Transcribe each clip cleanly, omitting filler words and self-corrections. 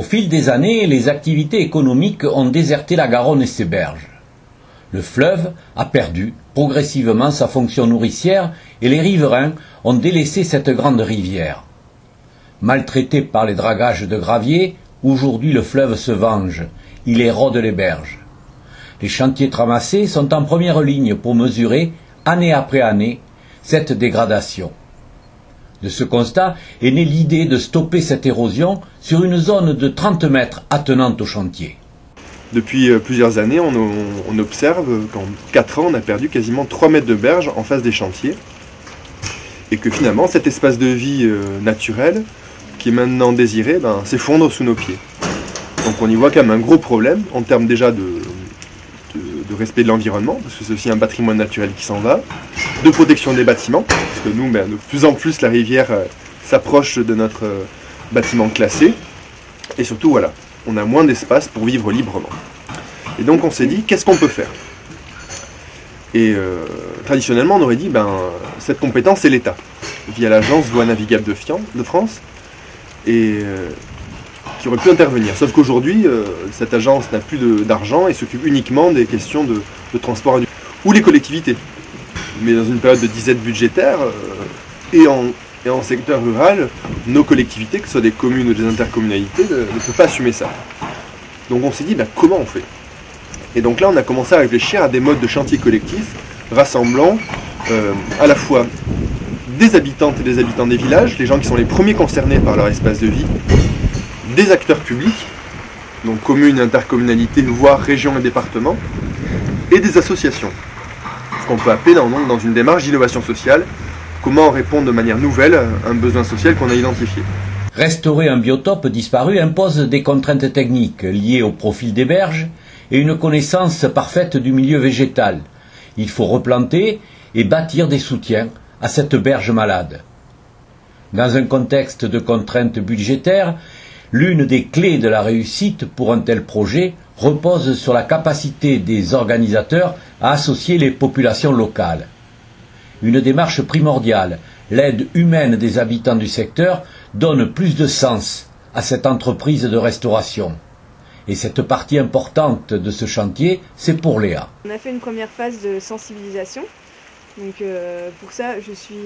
Au fil des années, les activités économiques ont déserté la Garonne et ses berges. Le fleuve a perdu progressivement sa fonction nourricière et les riverains ont délaissé cette grande rivière. Maltraité par les dragages de gravier, aujourd'hui le fleuve se venge, il érode les berges. Les chantiers tramassés sont en première ligne pour mesurer, année après année, cette dégradation. De ce constat est née l'idée de stopper cette érosion sur une zone de 30 mètres attenante au chantier. Depuis plusieurs années, on observe qu'en 4 ans, on a perdu quasiment 3 mètres de berge en face des chantiers. Et que finalement, cet espace de vie naturel, qui est maintenant désiré, s'effondre sous nos pieds. Donc on y voit quand même un gros problème en termes déjà de respect de l'environnement, parce que c'est aussi un patrimoine naturel qui s'en va, de protection des bâtiments, parce que nous, de plus en plus, la rivière s'approche de notre bâtiment classé, et surtout, voilà, on a moins d'espace pour vivre librement. Et donc on s'est dit, qu'est-ce qu'on peut faire? Et traditionnellement, on aurait dit, cette compétence, c'est l'État, via l'agence Voies navigables de France, et qui aurait pu intervenir. Sauf qu'aujourd'hui, cette agence n'a plus d'argent et s'occupe uniquement des questions de transport ou les collectivités. Mais dans une période de disette budgétaire et en secteur rural, nos collectivités, que ce soit des communes ou des intercommunalités, ne peuvent pas assumer ça. Donc on s'est dit, comment on fait? Et donc là, on a commencé à réfléchir à des modes de chantier collectif rassemblant à la fois des habitantes et des habitants des villages, les gens qui sont les premiers concernés par leur espace de vie, des acteurs publics, donc communes, intercommunalités, voire régions et départements, et des associations. Ce qu'on peut appeler dans une démarche d'innovation sociale, comment répondre de manière nouvelle à un besoin social qu'on a identifié. Restaurer un biotope disparu impose des contraintes techniques liées au profil des berges et une connaissance parfaite du milieu végétal. Il faut replanter et bâtir des soutiens à cette berge malade. Dans un contexte de contraintes budgétaires, l'une des clés de la réussite pour un tel projet repose sur la capacité des organisateurs à associer les populations locales. Une démarche primordiale, l'aide humaine des habitants du secteur, donne plus de sens à cette entreprise de restauration. Et cette partie importante de ce chantier, c'est pour Léa. On a fait une première phase de sensibilisation. Donc pour ça, je suis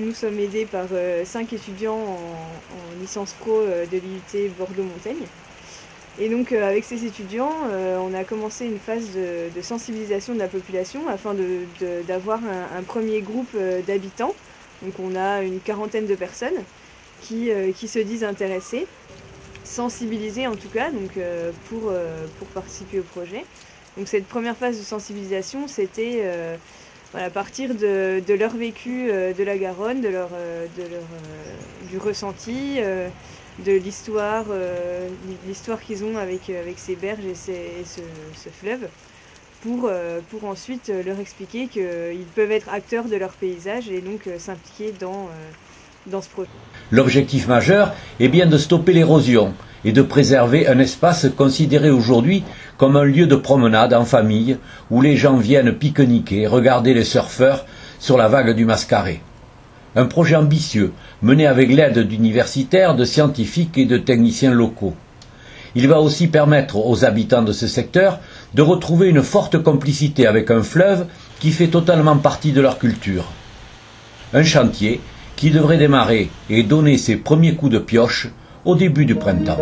nous sommes aidés par 5 étudiants en licence pro de l'IUT Bordeaux-Montaigne. Et donc avec ces étudiants, on a commencé une phase de sensibilisation de la population afin d'avoir un premier groupe d'habitants. Donc on a une quarantaine de personnes qui se disent intéressées, sensibilisées en tout cas, donc pour participer au projet. Donc cette première phase de sensibilisation, c'était à partir de leur vécu de la Garonne, du ressenti, de l'histoire qu'ils ont avec ces berges et ce fleuve, pour ensuite leur expliquer qu'ils peuvent être acteurs de leur paysage et donc s'impliquer dans ce projet. L'objectif majeur est bien de stopper l'érosion et de préserver un espace considéré aujourd'hui comme un lieu de promenade en famille où les gens viennent pique-niquer, regarder les surfeurs sur la vague du Mascaret. Un projet ambitieux mené avec l'aide d'universitaires, de scientifiques et de techniciens locaux. Il va aussi permettre aux habitants de ce secteur de retrouver une forte complicité avec un fleuve qui fait totalement partie de leur culture. Un chantier qui devrait démarrer et donner ses premiers coups de pioche au début du printemps.